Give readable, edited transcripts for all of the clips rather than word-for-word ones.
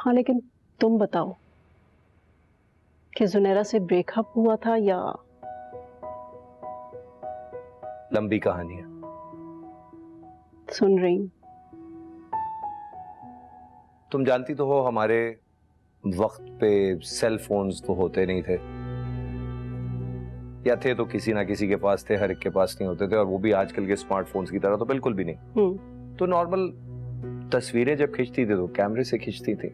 हाँ लेकिन तुम बताओ कि जुनैरा से ब्रेकअप हुआ था या? लंबी कहानी है। सुन रही हूं। तुम जानती तो हो हमारे वक्त पे सेल फोन्स तो होते नहीं थे, या थे तो किसी ना किसी के पास थे, हर एक के पास नहीं होते थे, और वो भी आजकल के स्मार्टफोन्स की तरह तो बिल्कुल भी नहीं। तो नॉर्मल तस्वीरें जब खींचती थी तो कैमरे से खींचती थी।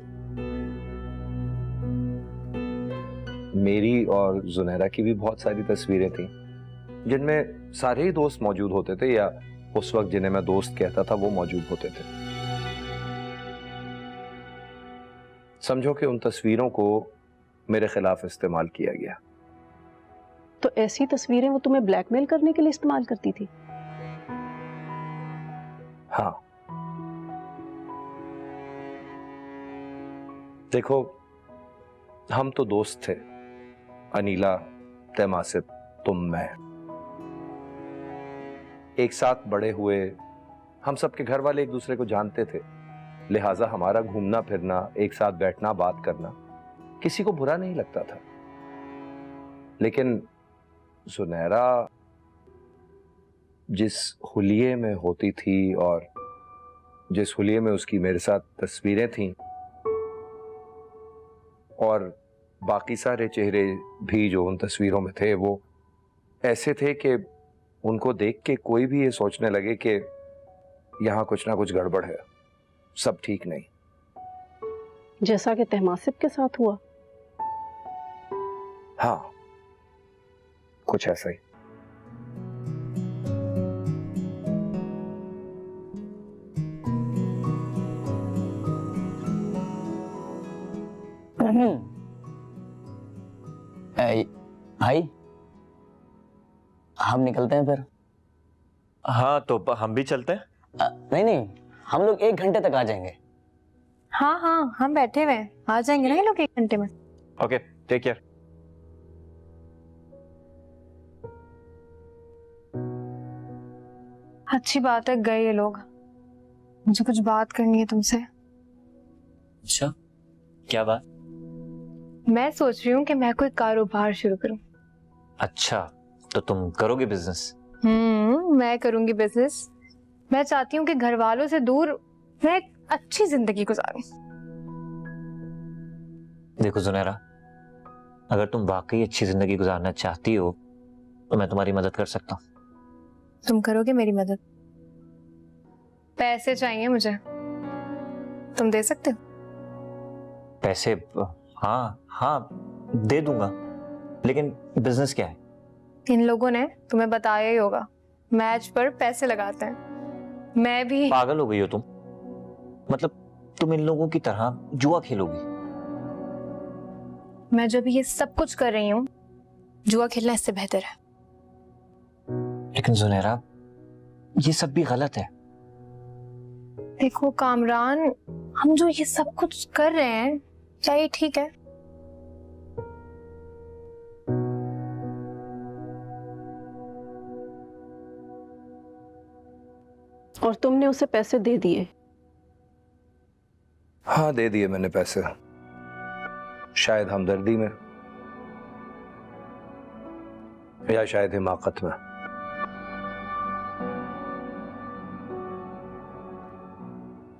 मेरी और जुनैरा की भी बहुत सारी तस्वीरें थी जिनमें सारे ही दोस्त मौजूद होते थे, या उस वक्त जिन्हें मैं दोस्त कहता था वो मौजूद होते थे। समझो कि उन तस्वीरों को मेरे खिलाफ इस्तेमाल किया गया। तो ऐसी तस्वीरें वो तुम्हें ब्लैकमेल करने के लिए इस्तेमाल करती थी? हाँ, देखो हम तो दोस्त थे, अनीला, तैमासिब, तुम, मैं, एक साथ बड़े हुए। हम सबके घर वाले एक दूसरे को जानते थे, लिहाजा हमारा घूमना फिरना, एक साथ बैठना, बात करना किसी को बुरा नहीं लगता था। लेकिन जुनैरा जिस हुलिये में होती थी और जिस हुलिये में उसकी मेरे साथ तस्वीरें थीं, और बाकी सारे चेहरे भी जो उन तस्वीरों में थे वो ऐसे थे कि उनको देख के कोई भी ये सोचने लगे कि यहां कुछ ना कुछ गड़बड़ है, सब ठीक नहीं। जैसा कि तहमासिब के साथ हुआ? हाँ, कुछ ऐसा ही। भाई हम निकलते हैं फिर। हाँ तो हम भी चलते हैं। नहीं नहीं, हम लोग 1 घंटे तक आ जाएंगे। हाँ हाँ, हम बैठे हुए हैं, आ जाएंगे ना ये लोग 1 घंटे में। Okay, take care. अच्छी बात है गए ये लोग, मुझे कुछ बात करनी है तुमसे। अच्छा, क्या बात? मैं सोच रही हूँ कि मैं कोई कारोबार शुरू करूँ। अच्छा, तो तुम करोगे बिजनेस? मैं करूंगी बिजनेस। मैं चाहती हूँ कि घर वालों से दूर मैं एक अच्छी जिंदगी गुजारूं। देखो जुनैरा, अगर तुम वाकई अच्छी जिंदगी गुजारना चाहती हो तो मैं तुम्हारी मदद कर सकता हूँ। तुम करोगे मेरी मदद? पैसे चाहिए मुझे, तुम दे सकते हो? पैसे? हाँ हाँ दे दूंगा, लेकिन बिजनेस क्या है? इन लोगों ने तुम्हें बताया ही होगा, मैच पर पैसे लगाते हैं। मैं भी। पागल हो गई हो तुम? मतलब तुम इन लोगों की तरह जुआ खेलोगी? मैं जो भी ये सब कुछ कर रही हूँ, जुआ खेलना इससे बेहतर है। लेकिन जुनैरा, ये सब भी गलत है। देखो कामरान, हम जो ये सब कुछ कर रहे हैं, क्या ये ठीक है? और तुमने उसे पैसे दे दिए? हाँ, दे दिए मैंने पैसे, शायद हमदर्दी में या शायद हिमाकत में।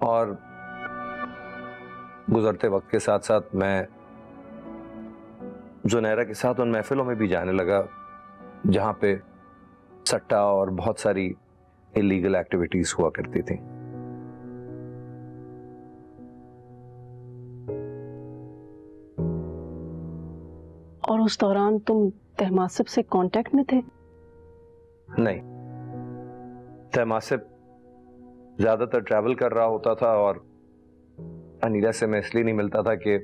और गुजरते वक्त के साथ साथ मैं जुनैरा के साथ उन महफिलों में भी जाने लगा जहां पे सट्टा और बहुत सारी इलीगल एक्टिविटीज हुआ करती थी। और उस दौरान तुम तहमासिब से कांटेक्ट में थे? नहीं, तहमासिब ज्यादातर ट्रैवल कर रहा होता था और अनीला से मैं इसलिए नहीं मिलता था कि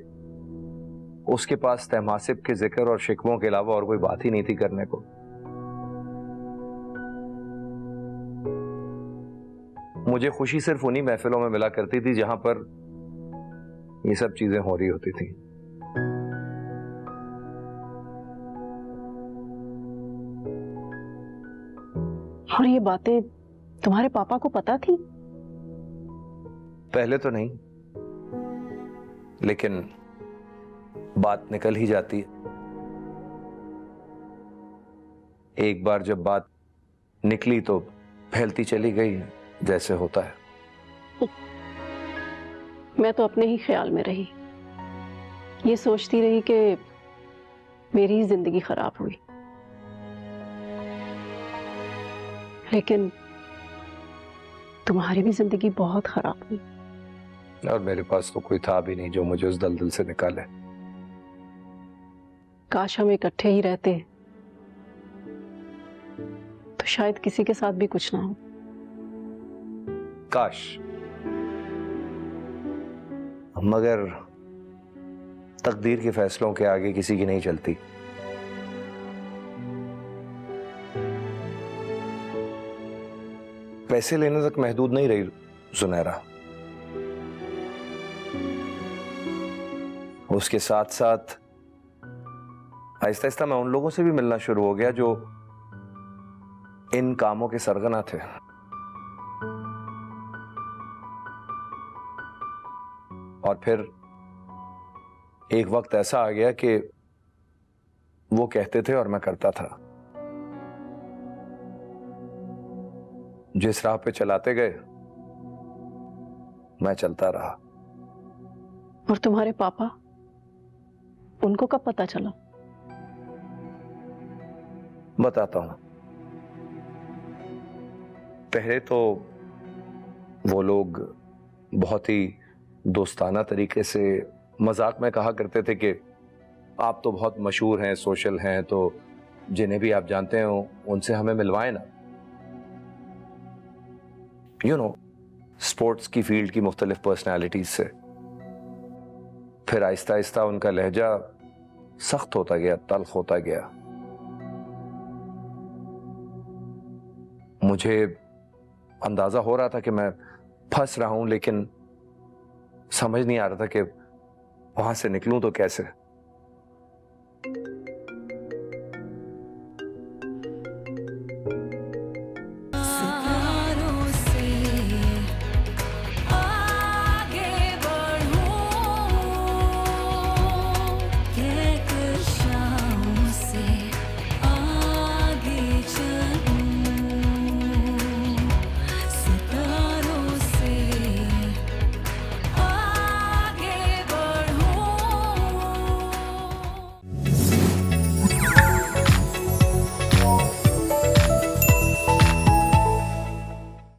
उसके पास तहमासिब के जिक्र और शिकवों के अलावा और कोई बात ही नहीं थी करने को। मुझे खुशी सिर्फ उन्हीं महफिलों में मिला करती थी जहां पर ये सब चीजें हो रही होती थी। और ये बातें तुम्हारे पापा को पता थी? पहले तो नहीं, लेकिन बात निकल ही जाती है। एक बार जब बात निकली तो फैलती चली गई, जैसे होता है। मैं तो अपने ही ख्याल में रही, ये सोचती रही कि मेरी ही जिंदगी खराब हुई, लेकिन तुम्हारी भी जिंदगी बहुत खराब हुई। और मेरे पास तो कोई था भी नहीं जो मुझे उस दलदल से निकाले। काश हम इकट्ठे ही रहते तो शायद किसी के साथ भी कुछ ना हो। काश, मगर तकदीर के फैसलों के आगे किसी की नहीं चलती। पैसे लेने तक महदूद नहीं रही सुनहरा, उसके साथ साथ आहिस्ता आहिस्ता मैं उन लोगों से भी मिलना शुरू हो गया जो इन कामों के सरगना थे। और फिर एक वक्त ऐसा आ गया कि वो कहते थे और मैं करता था। जिस राह पे चलाते गए मैं चलता रहा। और तुम्हारे पापा, उनको कब पता चला? बताता हूं। पहले तो वो लोग बहुत ही दोस्ताना तरीके से मजाक में कहा करते थे कि आप तो बहुत मशहूर हैं, सोशल हैं, तो जिन्हें भी आप जानते हो उनसे हमें मिलवाएं ना। यू नो, स्पोर्ट्स की फील्ड की मुख्तलिफ पर्सनैलिटीज से। फिर आहिस्ता आहिस्ता उनका लहजा सख्त होता गया, तल्ख होता गया। मुझे अंदाजा हो रहा था कि मैं फंस रहा हूं, लेकिन समझ नहीं आ रहा था कि वहां से निकलूं तो कैसे।